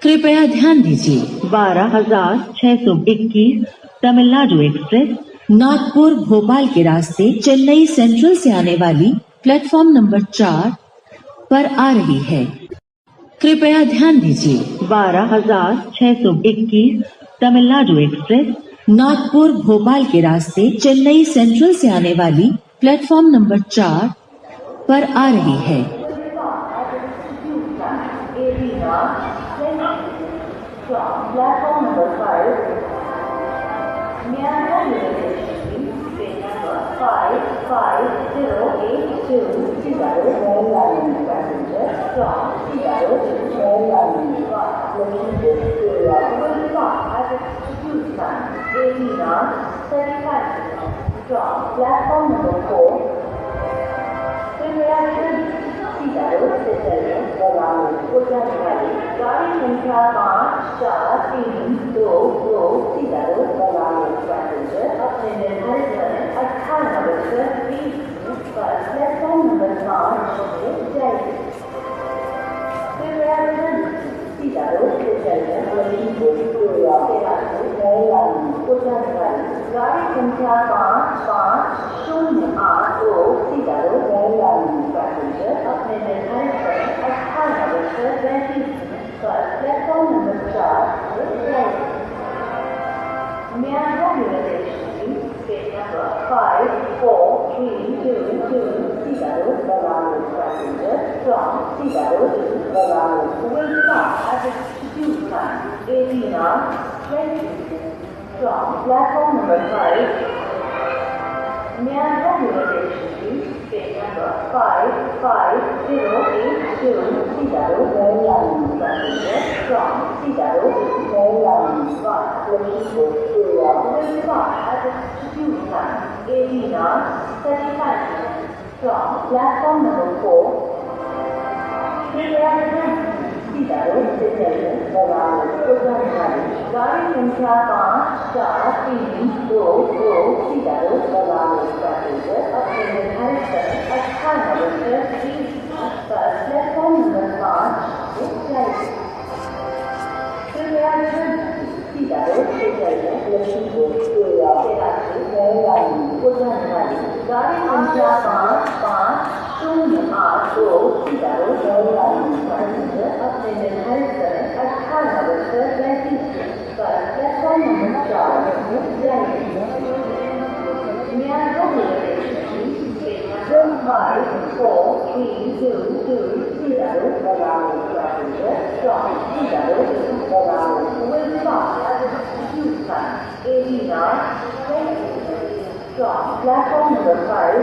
कृपया ध्यान दीजिए 12,621 तमिलनाडु एक्सप्रेस नागपुर भोपाल के रास्ते चेन्नई सेंट्रल से आने वाली प्लेटफॉर्म नंबर 4 पर आ रही है। कृपया ध्यान दीजिए 12,621 तमिलनाडु एक्सप्रेस नागपुर भोपाल के रास्ते चेन्नई सेंट्रल से आने वाली प्लेटफॉर्म नंबर 4 पर आ रही है। Platform number 5. May I have your attention, please? Train number 55082 Seattle, Maryland passenger from Seattle to Maryland. Located area will stop at Institute time 18:35 from platform number 4. Seattle Station Maryland Uttarakhand गाड़ी संख्या 5432 Seattle Maryland passenger अपने निर्धारित समय 18:20 पर platform number 5 से जाएगी। Seattle Station Maryland Uttarakhand गाड़ी संख्या 5508 Seattle Maryland पैसेंजर अपने निर्धारित समय 18:35 पर प्लेटफॉर्म नंबर 4 से जाएगी। May I have your attention, please? Train number 5432 Seattle Maryland passenger from Seattle to Maryland will stop at Institute time 18:20 from platform number 5. May I have your attention, please? Train number 55082 Seattle Maryland passenger from Seattle to Maryland. Located area will stop at Institute time 18:35 from platform number 4. Seattle Station Maryland Uttarakhand गाड़ी संख्या 5432 Seattle Maryland passenger अपने निर्धारित समय 18:20 पर platform number 5 से जाएगी। Seattle Station Maryland Uttarakhand गाड़ी संख्या 5508 Seattle Maryland पैसेंजर अपने निर्धारित समय 18:35 पर प्लेटफॉर्म नंबर 4 से जाएगी। May I have your attention, please? 5432 Seattle Maryland passenger from Seattle to Maryland will stop at Institute time 18:20 from platform number 5.